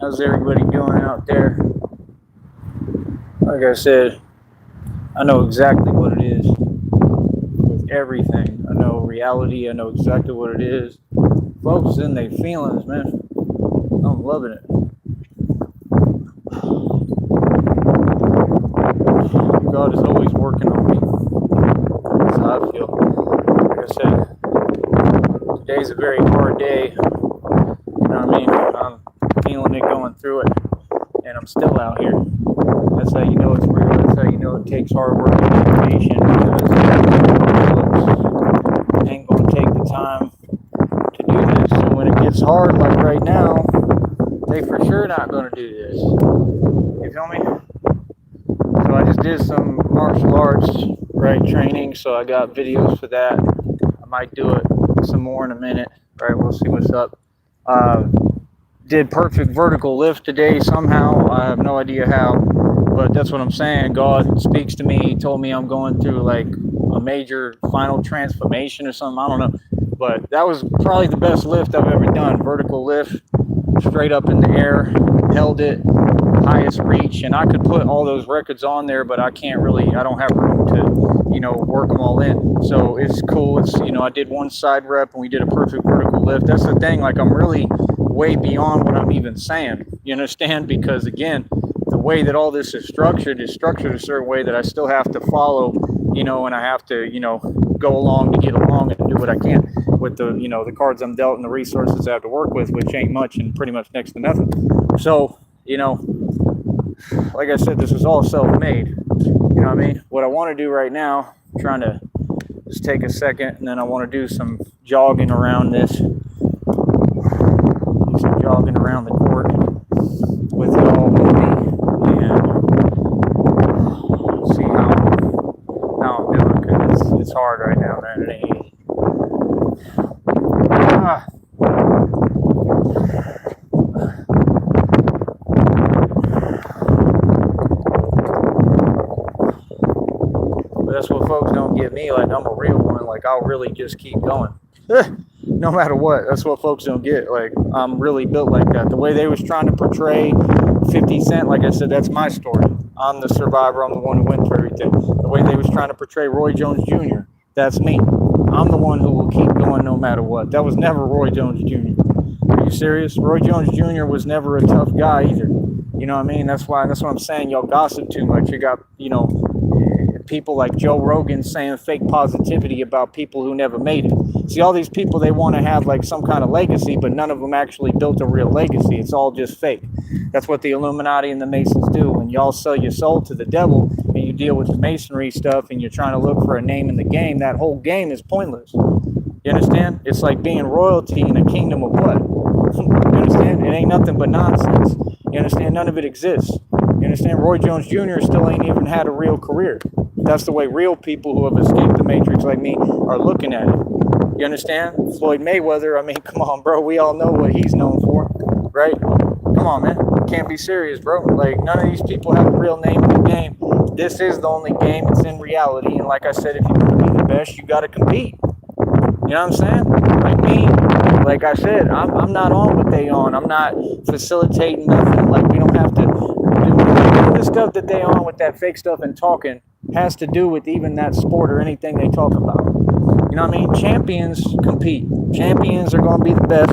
How's everybody doing out there? Like I said, I know exactly what it is with everything. I know reality. I know exactly what it is. Folks in their feelings, man. I'm loving it. God is always working on me. That's how I feel. Like I said, today's a very hard day. You know what I mean? I'm feeling it, going through it, and I'm still out here. That's how you know it's real. That's how you know it takes hard work and dedication, because folks ain't gonna take the time to do this. And when it gets hard, like right now, they for sure not gonna do this. You feel me? So I just did some martial arts, right, training. So I got videos for that. I might do it some more in a minute. Right, we'll see what's up. Uh, did perfect vertical lift today somehow. I have no idea how, but that's what I'm saying. God speaks to me. He told me I'm going through like a major final transformation or something. I don't know, but that was probably the best lift I've ever done. Vertical lift, straight up in the air, held it, highest reach, and I could put all those records on there, but I can't really. I don't have room to, work them all in. So it's cool. It's I did one side rep and we did a perfect vertical lift. That's the thing. Like I'm really way beyond what I'm even saying. You understand? Because again, the way that all this is structured a certain way that I still have to follow, and I have to, go along to get along and do what I can with the cards I'm dealt and the resources I have to work with, which ain't much and pretty much next to nothing. So, like I said, this is all self-made. You know what I mean? What I want to do right now, I'm trying to just take a second, and then I want to do some jogging around this. Do some jogging around the court with y'all with me, and see how I'm doing, because it's hard right now, man. It ain't easy. Ah. That's what folks don't get me. Like I'm a real one. Like I'll really just keep going, no matter what. That's what folks don't get. Like I'm really built like that. The way they was trying to portray 50 Cent, like I said, that's my story. I'm the survivor. I'm the one who went through everything. The way they was trying to portray Roy Jones Jr., that's me. I'm the one who will keep going no matter what. That was never Roy Jones Jr. Are you serious? Roy Jones Jr. was never a tough guy either. You know what I mean? That's what I'm saying. Y'all gossip too much. You got, people like Joe Rogan saying fake positivity about people who never made it. See, all these people, they want to have like some kind of legacy, but none of them actually built a real legacy. It's all just fake. That's what the Illuminati and the Masons do. When y'all sell your soul to the devil and you deal with the Masonry stuff and you're trying to look for a name in the game, that whole game is pointless. You understand? It's like being royalty in a kingdom of what? You understand? It ain't nothing but nonsense. You understand? None of it exists. You understand? Roy Jones Jr. still ain't even had a real career. That's the way real people who have escaped the Matrix like me are looking at it. You understand? Floyd Mayweather, I mean, come on, bro. We all know what he's known for, right? Come on, man. Can't be serious, bro. Like, none of these people have a real name in the game. This is the only game. It's in reality. And like I said, if you want to be the best, you got to compete. You know what I'm saying? Like me, like I said, I'm not on what they on. I'm not facilitating nothing. Like, we don't have to do the stuff that they on with that fake stuff and talking has to do with even that sport or anything they talk about. You know what I mean? Champions compete. Champions are going to be the best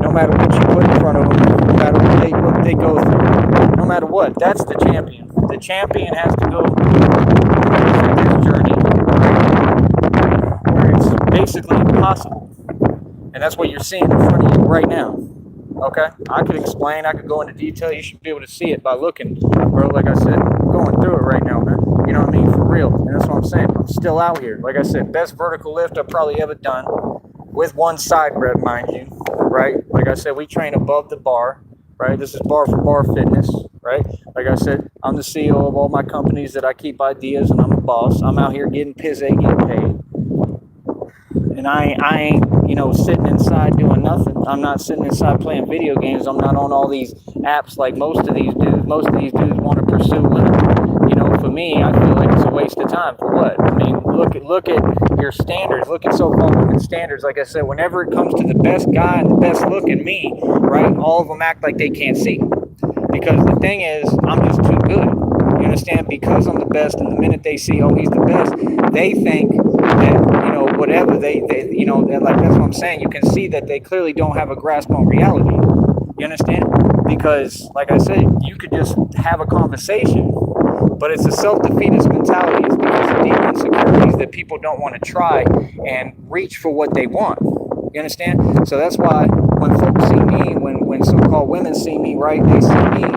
no matter what you put in front of them, no matter what they go through, no matter what. That's the champion. The champion has to go through this journey where it's basically impossible. And that's what you're seeing in front of you right now. Okay? I could explain. I could go into detail. You should be able to see it by looking. Bro, like I said, I'm going through it right now, man. You know what I mean? For real. And that's what I'm saying. I'm still out here. Like I said, best vertical lift I've probably ever done with one side rep, mind you. Right? Like I said, we train above the bar. Right? This is Bar for Bar Fitness. Right? Like I said, I'm the CEO of all my companies that I keep ideas, and I'm a boss. I'm out here getting pizza, getting paid. And I ain't, sitting inside doing nothing. I'm not sitting inside playing video games. I'm not on all these apps like most of these dudes. Most of these dudes want to pursue women. For me, I feel like it's a waste of time. For what? I mean, look at your standards. Look at so-called women standards. Like I said, whenever it comes to the best guy and the best looking me, right, all of them act like they can't see. Because the thing is, I'm just too good. You understand? Because I'm the best, and the minute they see, oh, he's the best, they think that, whatever like, that's what I'm saying. You can see that they clearly don't have a grasp on reality. You understand? Because, like I said, you could just have a conversation, but it's a self-defeatist mentality. It's because of deep insecurities that people don't want to try and reach for what they want. You understand? So that's why when folks see me, when so-called women see me, right, they see me at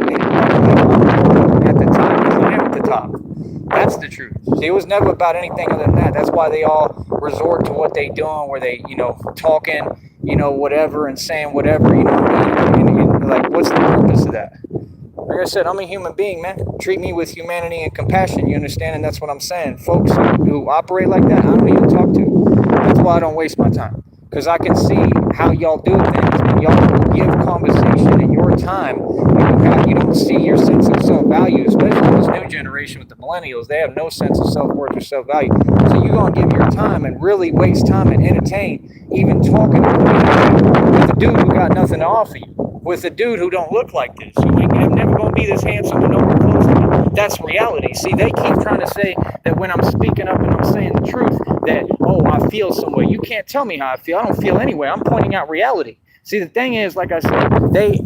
the top, because I am at the top. That's the truth. See, it was never about anything other than that. That's why they all resort to what they doing, where they, talking, whatever, and saying whatever, you know what I mean? And like, what's the purpose of that? Like I said, I'm a human being, man. Treat me with humanity and compassion, you understand? And that's what I'm saying. Folks who operate like that, I don't even talk to. That's why I don't waste my time. Because I can see how y'all do things, and y'all will give conversation in your time, and you don't see your sense of self-value, especially this new generation with the millennials. They have no sense of self-worth or self-value. So you're going to give your time and really waste time and entertain even talking with a dude who got nothing to offer you, with a dude who don't look like this, who ain't never going to be this handsome and nowhere close to me. That's reality. See, they keep trying to say that when I'm speaking up and I'm saying the truth, that, oh, I feel some way. You can't tell me how I feel. I don't feel anyway. I'm pointing out reality. See, the thing is, like I said, they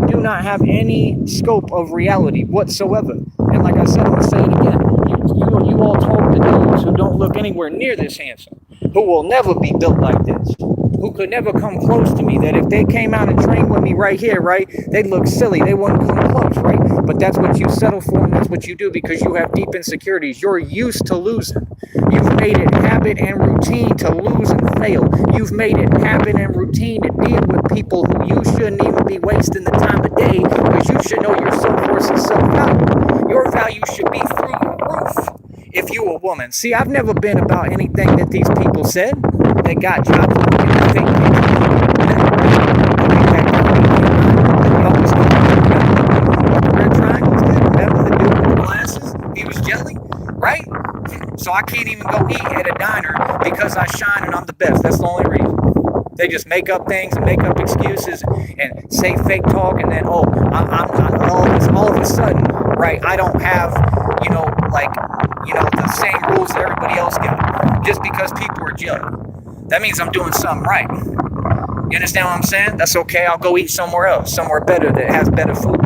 do not have any scope of reality whatsoever. And like I said, I'm going to say it again. You all talk to dudes who don't look anywhere near this handsome, who will never be built like this, who could never come close to me, that if they came out and trained with me right here, right, they'd look silly. They wouldn't come close, right? But that's what you settle for, and that's what you do because you have deep insecurities. You're used to losing. You've made it habit and routine to lose and fail. You've made it habit and routine to deal with people who you shouldn't even be wasting the time of day, because you should know your self-worth and self-value. Your value should be through the roof if you're a woman. See, I've never been about anything that these people said. They got jobs working in fake red triangles. Remember the dude with the glasses? He was jelly, right? So I can't even go eat at a diner because I shine and I'm the best. That's the only reason. They just make up things and make up excuses and say fake talk, and then, oh, I'm all of a sudden, right, I don't have, the same rules that everybody else got just because people are jelly. That means I'm doing something right. You understand what I'm saying? That's okay. I'll go eat somewhere else, somewhere better that has better food.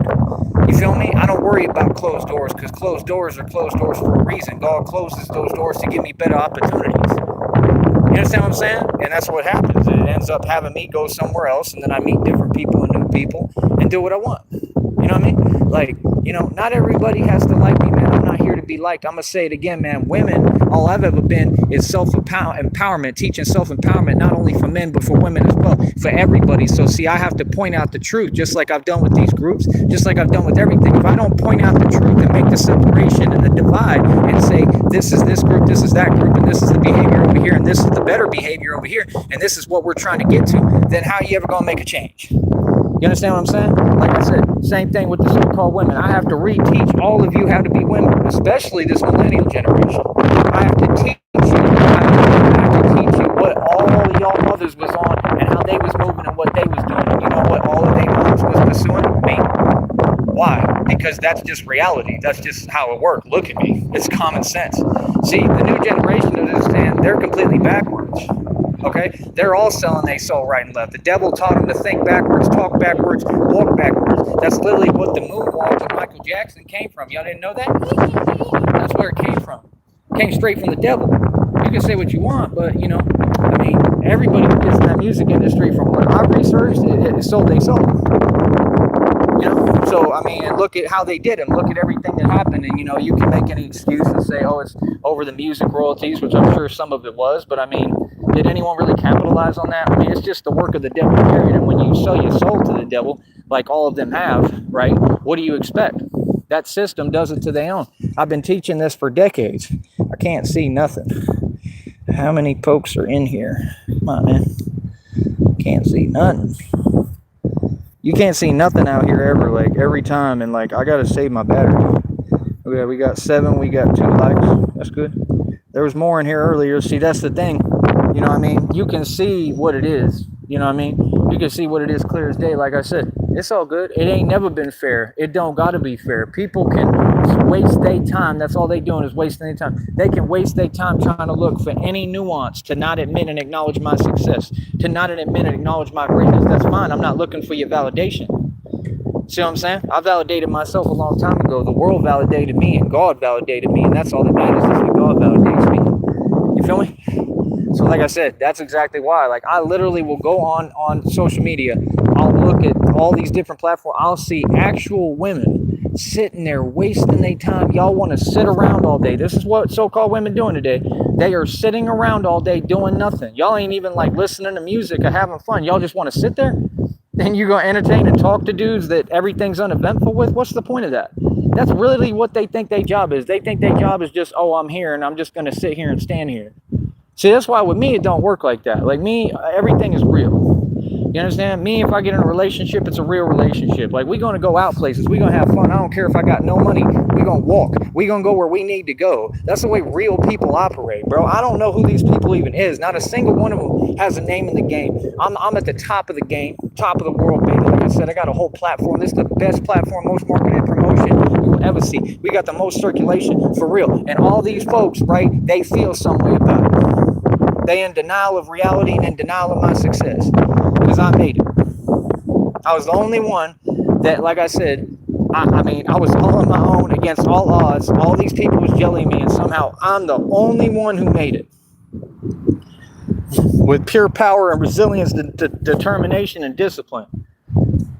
You feel me? I don't worry about closed doors, because closed doors are closed doors for a reason. God closes those doors to give me better opportunities. You understand what I'm saying? And that's what happens. It ends up having me go somewhere else, and then I meet different people and new people and do what I want. You know what I mean? Like, not everybody has to like me, man. I'm not here to be liked. I'm going to say it again, man. Women, all I've ever been is self-empowerment, teaching self-empowerment, not only for men, but for women as well, for everybody. So, see, I have to point out the truth, just like I've done with these groups, just like I've done with everything. If I don't point out the truth and make the separation and the divide and say, this is this group, this is that group, and this is the behavior over here, and this is the better behavior over here, and this is what we're trying to get to, then how are you ever going to make a change? You understand what I'm saying? Like I said, same thing with the so-called women. I have to reteach all of you how to be women, especially this millennial generation. I have to teach you. I have to teach you what all of y'all mothers was on and how they was moving and what they was doing. And you know what all of their moms was pursuing? Me. Why? Because that's just reality. That's just how it worked. Look at me. It's common sense. See, the new generation doesn't understand. They're completely backwards. Okay? They're all selling their soul right and left. The devil taught them to think backwards, talk backwards, walk backwards. That's literally what the moonwalk of Michael Jackson came from. Y'all didn't know that? That's where it came from. It came straight from the devil. You can say what you want, but, everybody who gets in that music industry, from what I've researched, it sold their soul. So, and look at how they did it. Look at everything that happened. And, you can make any excuse and say, oh, it's over the music royalties, which I'm sure some of it was. But, did anyone really capitalize on that? It's just the work of the devil, period. And when you sell your soul to the devil, like all of them have, right, what do you expect? That system does it to their own. I've been teaching this for decades. I can't see nothing. How many folks are in here? Come on, man. Can't see nothing. You can't see nothing out here ever, like every time. And I got to save my battery. Okay, we got 7, we got 2 likes. That's good. There was more in here earlier. See, that's the thing. You can see what it is. You can see what it is clear as day, like I said. It's all good. It ain't never been fair. It don't gotta be fair. People can waste their time. That's all they doing is wasting their time. They can waste their time trying to look for any nuance to not admit and acknowledge my success, to not admit and acknowledge my greatness. That's fine. I'm not looking for your validation. See what I'm saying? I validated myself a long time ago. The world validated me and God validated me, and that's all that matters is that God validates me. You feel me? So like I said, that's exactly why. Like I literally will go on social media. I'll look at all these different platforms. I'll see actual women sitting there wasting their time. Y'all want to sit around all day. This is what so-called women doing today. They are sitting around all day doing nothing. Y'all ain't even like listening to music or having fun. Y'all just want to sit there and you're going to entertain and talk to dudes that everything's uneventful with. What's the point of that? That's really what they think their job is. They think their job is just, oh, I'm here and I'm just going to sit here and stand here. See, that's why with me, it don't work like that. Like me, everything is real. You understand? Me, if I get in a relationship, it's a real relationship. Like, we're going to go out places. We're going to have fun. I don't care if I got no money. We're going to walk. We're going to go where we need to go. That's the way real people operate, bro. I don't know who these people even is. Not a single one of them has a name in the game. I'm at the top of the game, top of the world, baby. Like I said, I got a whole platform. This is the best platform, most marketed promotion you will ever see. We got the most circulation, for real. And all these folks, right, they feel some way about it. They in denial of reality and in denial of my success. Because I made it. I was the only one that, like I said, I mean, I was all on my own against all odds. All these people was jellying me, and somehow I'm the only one who made it. With pure power and resilience, determination, and discipline.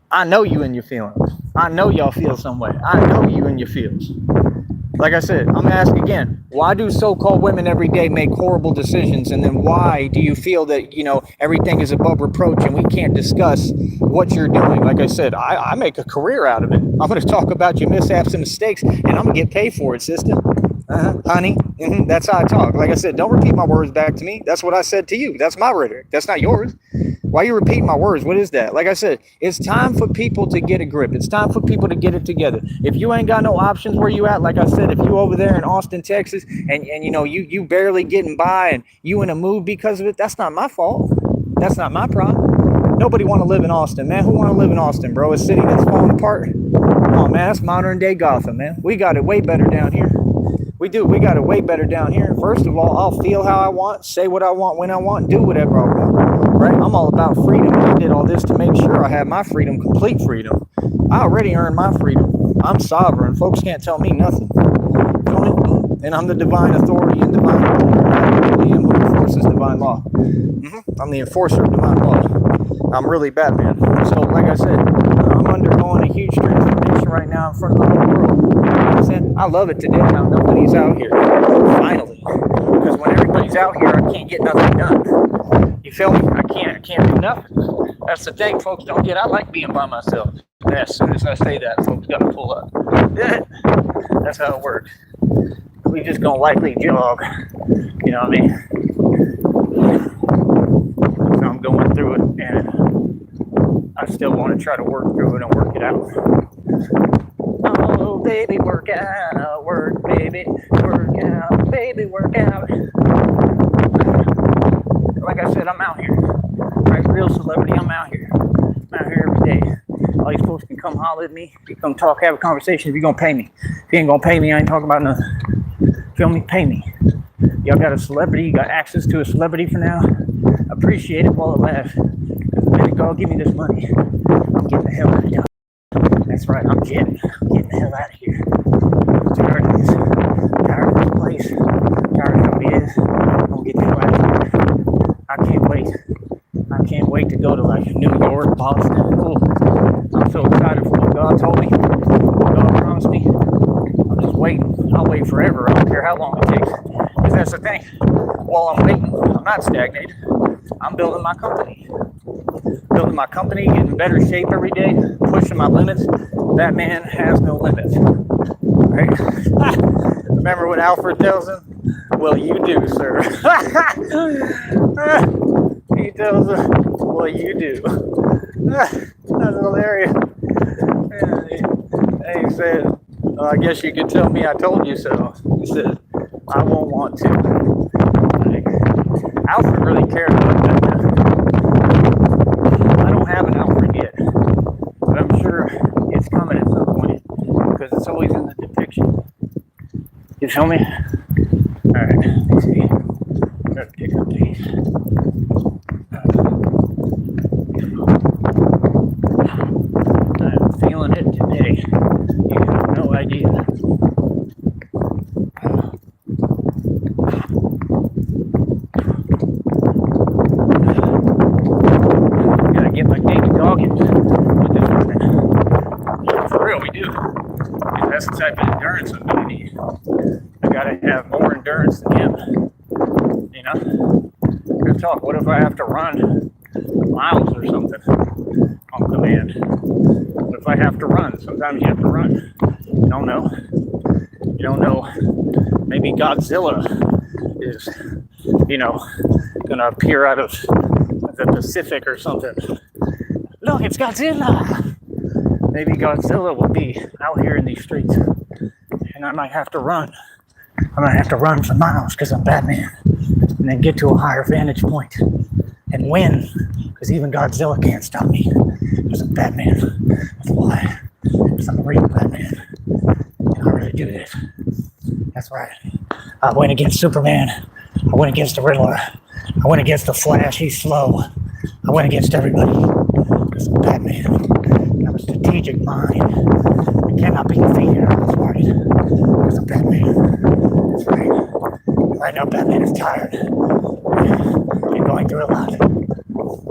I know you in your feelings. I know y'all feel some way. I know you in your feels. Like I said, I'm going to ask again, why do so-called women every day make horrible decisions? And then why do you feel that, you know, everything is above reproach and we can't discuss what you're doing? Like I said, I make a career out of it. I'm going to talk about your mishaps and mistakes, and I'm going to get paid for it, sister. Honey, that's how I talk. Like I said, don't repeat my words back to me. That's what I said to you. That's my rhetoric. That's not yours. Why you repeat my words? What is that? Like I said, it's time for people to get a grip. It's time for people to get it together. If you ain't got no options where you at, like I said, if you over there in Austin, Texas, and you know, you barely getting by and you in a mood because of it, that's not my fault. That's not my problem. Nobody want to live in Austin, man. Who want to live in Austin, bro? A city that's falling apart? Come on, man. That's modern day Gotham, man. We got it way better down here. We do. We got it way better down here. First of all, I'll feel how I want, say what I want, when I want, do whatever I want. Right? I'm all about freedom. I did all this to make sure I have my freedom, complete freedom. I already earned my freedom. I'm sovereign. Folks can't tell me nothing. And I'm the divine authority and divine law. I really am who enforces divine law. I'm the enforcer of divine law. I'm really Batman. So, like I said, I'm undergoing a huge transformation right now in front of the whole world. You know what I'm saying? I love it today how nobody's out here. Finally. Because when everybody's out here, I can't get nothing done. You feel me? I can't do nothing. That's the thing folks don't get. I like being by myself. And as soon as I say that, folks got to pull up. That's how it works. We just gonna likely jog. You know what I mean? So I'm going through it, and I still want to try to work through it and work it out. Oh, baby, work out, work, baby, work out, baby, work out. Like I said, I'm out here. Right, real celebrity, I'm out here. I'm out here every day. All these folks can come holler at me. You come talk, have a conversation if you're gonna pay me. If you ain't gonna pay me, I ain't talking about nothing. Feel me? Pay me. Y'all got a celebrity, you got access to a celebrity for now. Appreciate it while it lasts. Because the minute God give me this money, I'm getting the hell out of here. That's right, I'm jetting. I'm getting the hell out of here. I'm tired of this. Tired of this place. Tired of how it is. I'm gonna get the hell out of here. I can't wait. I can't wait to go to like New York, Boston. Ooh. I'm so excited for what God told me. What God promised me. I'm just waiting. I'll wait forever. I don't care how long it takes. Because that's the thing. While I'm waiting, I'm not stagnated. I'm building my company. Building my company, getting in better shape every day, pushing my limits. That man has no limits. Right? Remember what Alfred tells him? Well, you do, sir. He tells him, well, you do. That's hilarious. And he said, I guess you could tell me I told you so. He said, I won't want to. Like, Alfred really cared about that. I don't have an Alfred yet. But I'm That's always in the depiction. You feel me? Alright, let's see. Gotta pick up these. I'm feeling it today. You have no idea. Gotta get my daily Goggins with this one. For real, we do. Because that's the type of endurance I'm gonna need. I gotta have more endurance than him. You know? Good talk. What if I have to run miles or something on command? What if I have to run? Sometimes you have to run. You don't know. You don't know. Maybe Godzilla is, you know, gonna appear out of the Pacific or something. Look, it's Godzilla! Maybe Godzilla will be out here in these streets. And I might have to run. I might have to run for miles because I'm Batman. And then get to a higher vantage point and win. Because even Godzilla can't stop me. Because I'm Batman. That's why. Because I'm a real Batman. And I really do this. That's right. I went against Superman. I went against the Riddler. I went against the Flash. He's slow. I went against everybody. Because I'm Batman. I'm a strategic mind. I cannot be defeated. That's right. Because I'm Batman. That's right. Right now, Batman is tired. You're going through a lot.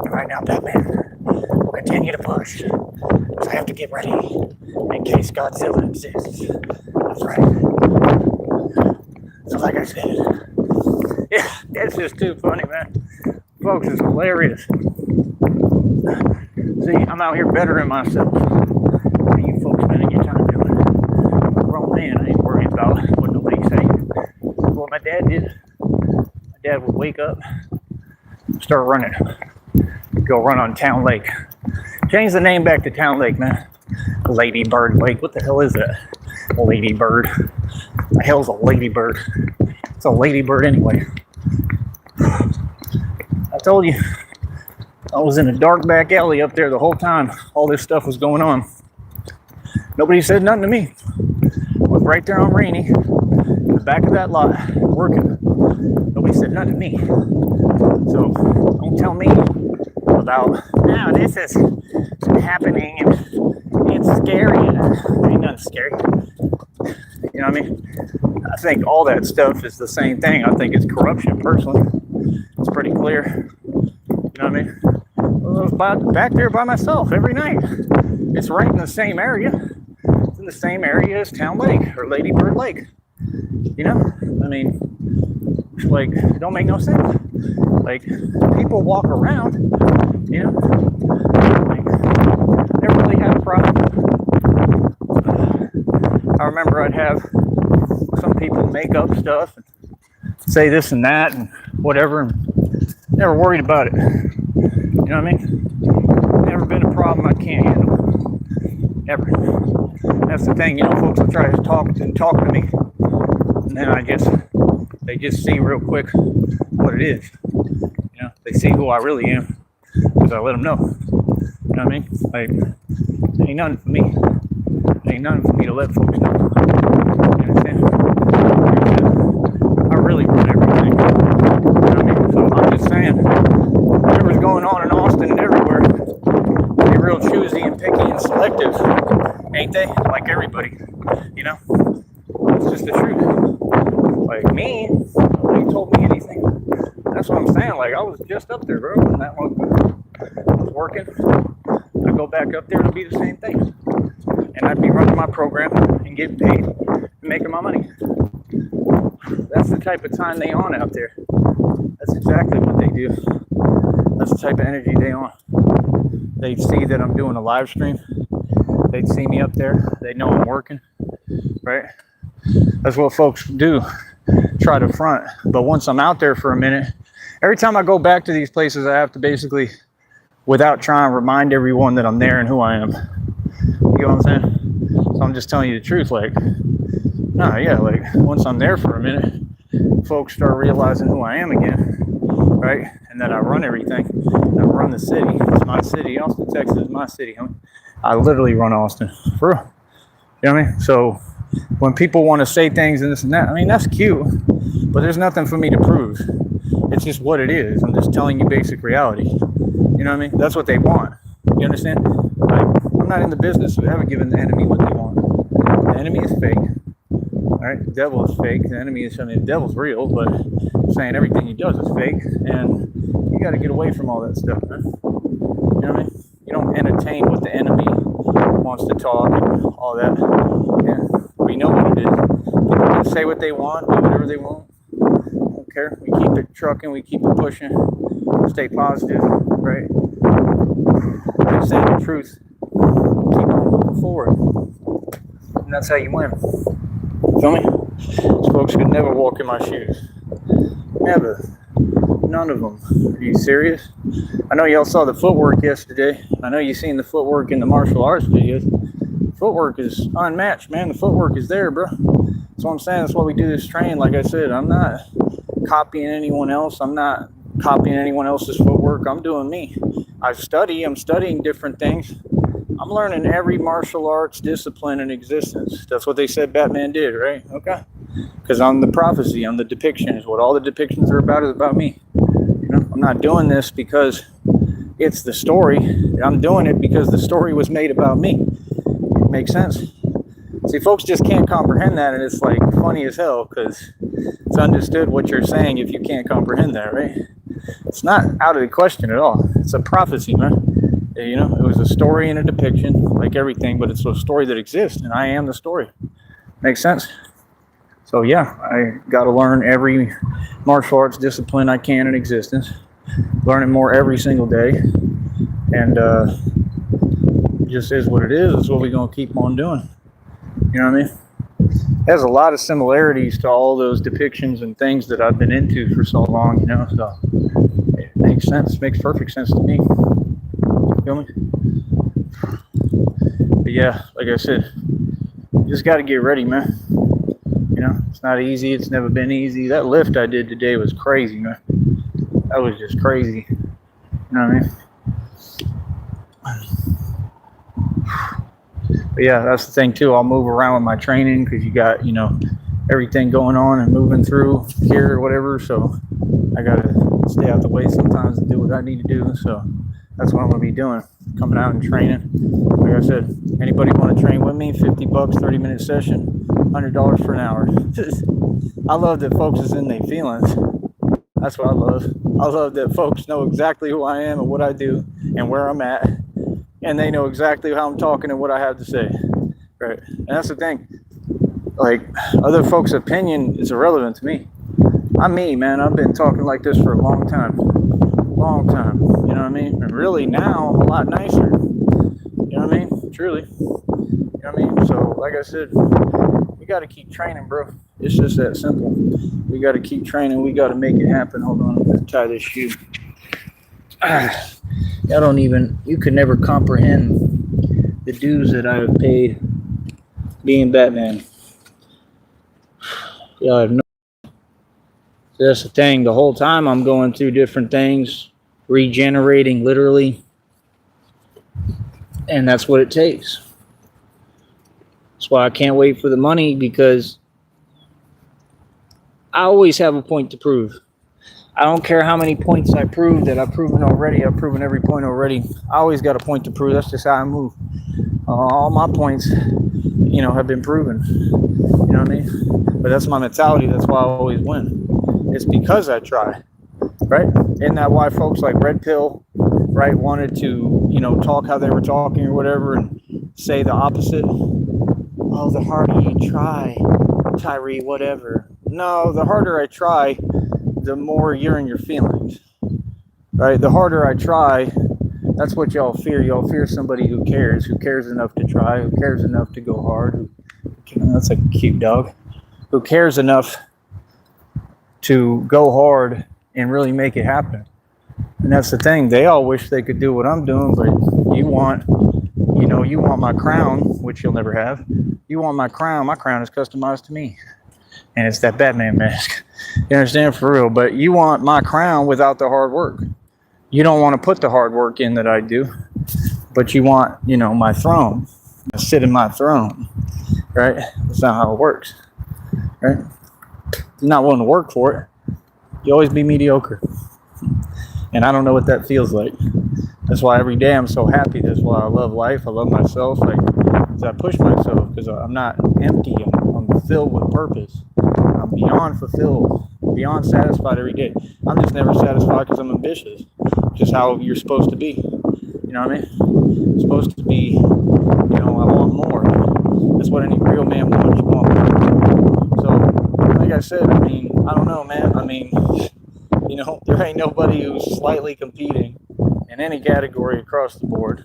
Right now, Batman will continue to push. Because I have to get ready in case Godzilla exists. That's right. So like I said, yeah, it's just too funny, man. Folks, it's hilarious. See, I'm out here bettering myself. What are you folks spending your time doing? I'm a grown man. I ain't worried about what nobody say. What my dad did. My dad would wake up, start running. Go run on Town Lake. Change the name back to Town Lake, man. Lady Bird Lake. What the hell is that? Lady Bird. The hell's a ladybird? It's a ladybird anyway. I told you, I was in a dark back alley up there the whole time all this stuff was going on. Nobody said nothing to me. I was right there on Rainy, in the back of that lot, working. Nobody said nothing to me. So don't tell me about, now this is happening and it's scary. Ain't nothing scary. You know what I mean? I think all that stuff is the same thing. I think it's corruption, personally. It's pretty clear. You know what I mean? I was back there by myself every night. It's right in the same area. It's in the same area as Town Lake or Lady Bird Lake. You know? I mean, like, it don't make no sense. Like, people walk around, you know? Like, never really had a problem. I remember I'd have some people make up stuff and say this and that and whatever, and never worried about it. You know what I mean? Never been a problem I can't handle. Ever. That's the thing, you know, folks will try to talk to me, and then they just see real quick what it is. You know, they see who I really am because I let them know. You know what I mean? Like, ain't nothing for me. Ain't nothing for me to let folks know. You understand? I really run everything. You know what I mean? So I'm just saying, whatever's going on in Austin and everywhere, they're real choosy and picky and selective, ain't they? Like everybody, you know? It's just the truth. Like me, nobody told me anything. That's what I'm saying. Like, I was just up there, bro. And that one, I was working. I go back up there to be the same thing. And I'd be running my program and getting paid and making my money. That's the type of time they on out there. That's exactly what they do. That's the type of energy they on. They'd see that I'm doing a live stream. They'd see me up there. They know I'm working, right? That's what folks do, try to front. But once I'm out there for a minute, every time I go back to these places, I have to basically, without trying, remind everyone that I'm there and who I am. You know what I'm saying? So I'm just telling you the truth. Like, no, yeah, like once I'm there for a minute, folks start realizing who I am again, right? And that I run everything. I run the city. It's my city. Austin, Texas is my city, homie. I literally run Austin. For real. You know what I mean? So when people want to say things and this and that, I mean, that's cute, but there's nothing for me to prove. It's just what it is. I'm just telling you basic reality. You know what I mean? That's what they want. You understand? Like, I'm not in the business of ever giving the enemy what they want. The enemy is fake. All right? The devil is fake. The enemy is, I mean, the devil's real, but I'm saying everything he does is fake. And you got to get away from all that stuff, man. You know what I mean? You don't entertain what the enemy wants to talk and all that. Yeah, we know what it is. People can say what they want, do whatever they want. Don't care. We keep it trucking, we keep it pushing, stay positive, right? Keep saying the truth. Keep on moving forward. And that's how you win. Feel me? These folks could never walk in my shoes. Never. None of them. Are you serious? I know y'all saw the footwork yesterday. I know you seen the footwork in the martial arts videos. Footwork is unmatched, man. The footwork is there, bro. That's what I'm saying. That's why we do this training. Like I said, I'm not copying anyone else. I'm not copying anyone else's footwork. I'm doing me. I'm studying different things. I'm learning every martial arts discipline in existence. That's what they said Batman did, right? Okay. Because I'm the prophecy. I'm the depiction. Is what all the depictions are about is about me. You know, I'm not doing this because it's the story. I'm doing it because the story was made about me. Makes sense? See, folks just can't comprehend that, and it's like funny as hell because it's understood what you're saying if you can't comprehend that, right? It's not out of the question at all. It's a prophecy, man. You know, it was a story and a depiction, like everything, but it's a story that exists, and I am the story. Makes sense? So yeah, I got to learn every martial arts discipline I can in existence. Learning more every single day, and just is what it is. That's what we're gonna keep on doing. You know what I mean? It has a lot of similarities to all those depictions and things that I've been into for so long. You know, so it makes sense. It makes perfect sense to me. Feel me? But yeah, like I said, you just got to get ready, man. You know, it's not easy. It's never been easy. That lift I did today was crazy, man. That was just crazy. You know what I mean? But yeah, that's the thing too. I'll move around with my training because you got, you know, everything going on and moving through here or whatever. So I got to stay out the way sometimes and do what I need to do. So that's what I'm going to be doing. Coming out and training. Like I said, anybody want to train with me? $50, 30-minute session, $100 for an hour. I love that folks is in their feelings. That's what I love. I love that folks know exactly who I am and what I do and where I'm at. And they know exactly how I'm talking and what I have to say. Right. And that's the thing. Like, other folks' opinion is irrelevant to me. I'm me, man. I've been talking like this for a long time. Long time. You know what I mean? And really now I'm a lot nicer. You know what I mean? Truly. You know what I mean? So, like I said, we got to keep training, bro. It's just that simple. We got to keep training. We got to make it happen. Hold on. I'm going to tie this shoe. I don't even, you could never comprehend the dues that I have paid being Batman. Yeah, I have no. That's the thing. The whole time I'm going through different things, regenerating literally. And that's what it takes. That's why I can't wait for the money, because I always have a point to prove. I don't care how many points I prove that I've proven already. I've proven every point already. I always got a point to prove. That's just how I move. All my points, you know, have been proven. You know what I mean? But that's my mentality. That's why I always win. It's because I try, right? Isn't that why folks like Red Pill, right, wanted to, you know, talk how they were talking or whatever and say the opposite? Oh, the harder you try, Tyree, whatever. No, the harder I try, the more you're in your feelings, right? The harder I try, that's what y'all fear. Y'all fear somebody who cares enough to try, who cares enough to go hard. That's a cute dog. Who cares enough to go hard and really make it happen. And that's the thing. They all wish they could do what I'm doing, but you want my crown, which you'll never have. You want my crown. My crown is customized to me. And it's that Batman mask. You understand? For real. But you want my crown without the hard work. You don't want to put the hard work in that I do. But you want, you know, my throne. I sit in my throne. right? That's not how it works, right? If you're not willing to work for it, you always be mediocre. And I don't know what that feels like. That's why every day I'm so happy. That's why I love life. I love myself. Like, I push myself because I'm not empty. I'm filled with purpose. I'm beyond fulfilled, beyond satisfied every day. I'm just never satisfied because I'm ambitious. Just how you're supposed to be. You know what I mean? You're supposed to be, I want more. That's what any real man wants. You want more. So, like I said, I don't know, man. There ain't nobody who's slightly competing in any category across the board.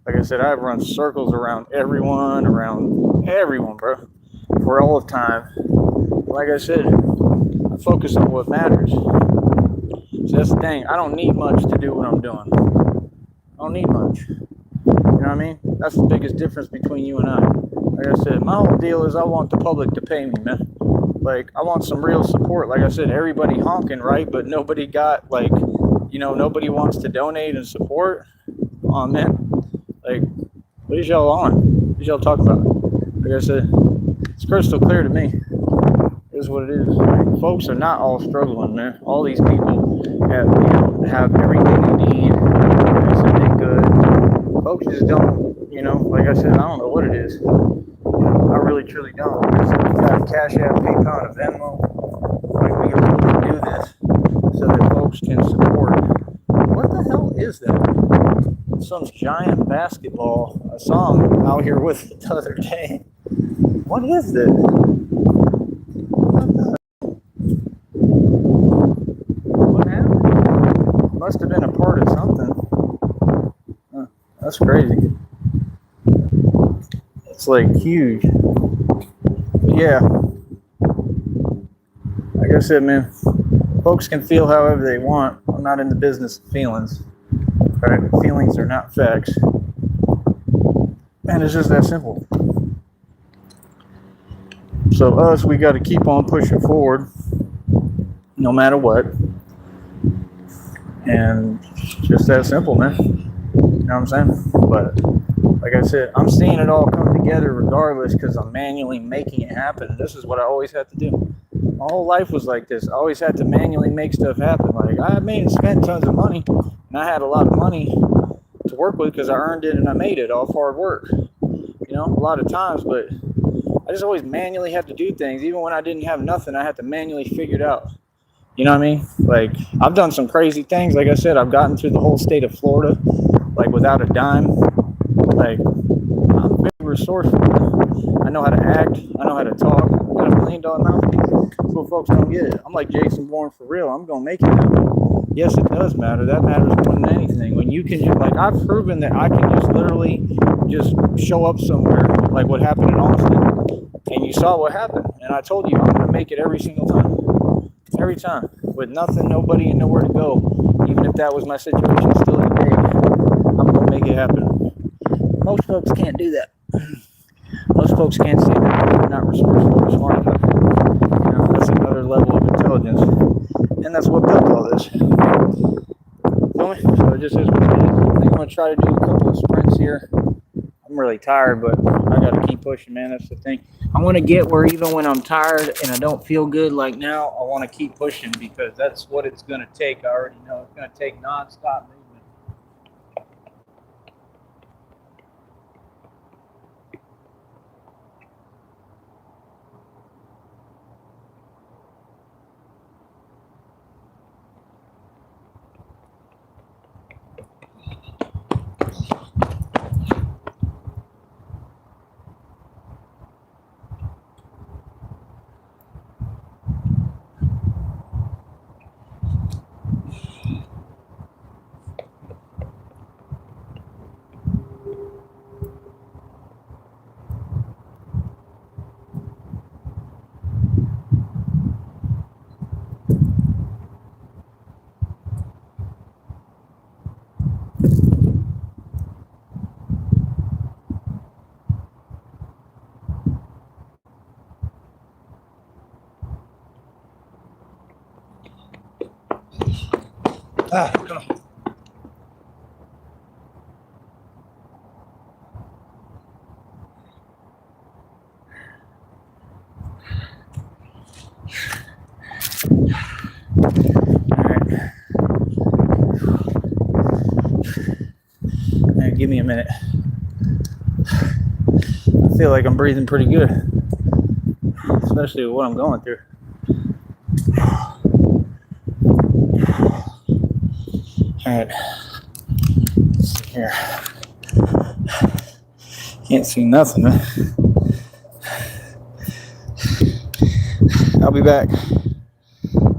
Like I said, I've run circles around everyone, bro, for all the time. Like I said, I focus on what matters. So that's the thing. I don't need much to do what I'm doing. I don't need much. You know what I mean? That's the biggest difference between you and I. Like I said, my whole deal is I want the public to pay me, man. Like, I want some real support. Like I said, everybody honking, right? But nobody got, nobody wants to donate and support. Oh, man. Like, what is y'all on? What is y'all talking about? Like I said, it's crystal clear to me. It is what it is. Like, folks are not all struggling, man. All these people have everything they need. Like I said, they good. Folks just don't, like I said, I don't know what it is. I really, truly don't. So we got a Cash App, PayPal, and Venmo. Like, we can really do this so that folks can support. What the hell is that? Some giant basketball. I saw him out here with it the other day. What is this? What happened? Must have been a part of something. Huh, that's crazy. It's like huge. Yeah. Like I said, man, folks can feel however they want. I'm not in the business of feelings. Right? Feelings are not facts. And it's just that simple. So us, we got to keep on pushing forward, no matter what. And just that simple, man. You know what I'm saying? But like I said, I'm seeing it all come together regardless because I'm manually making it happen. This is what I always had to do. My whole life was like this. I always had to manually make stuff happen. Like, I made and spent tons of money, and I had a lot of money to work with because I earned it and I made it off hard work. A lot of times, but I just always manually had to do things. Even when I didn't have nothing, I had to manually figure it out. You know what I mean? Like, I've done some crazy things. Like I said, I've gotten through the whole state of Florida, like, without a dime. Like, I'm very resourceful. I know how to act. I know how to talk. I got $1 million mouthpiece. That's what folks don't get. I'm like Jason Bourne for real. I'm going to make it happen. Yes, it does matter. That matters more than anything. When you can, like, I've proven that I can just literally just show up somewhere, like what happened in Austin. And you saw what happened. And I told you, I'm going to make it every single time. Every time. With nothing, nobody, and nowhere to go. Even if that was my situation still today, I'm going to make it happen. Most folks can't do that. Most folks can't see that. They're not resourceful or smart enough. That's another level of intelligence. And that's what built all this. So it just is what it is. I think I'm going to try to do a couple of sprints here. I'm really tired, but I got to keep pushing, man. That's the thing. I want to get where even when I'm tired and I don't feel good like now, I want to keep pushing because that's what it's going to take. I already know it's going to take nonstop movement. Come on. Give me a minute. I feel like I'm breathing pretty good, especially with what I'm going through. All right. Let's see here. Can't see nothing, man. I'll be back.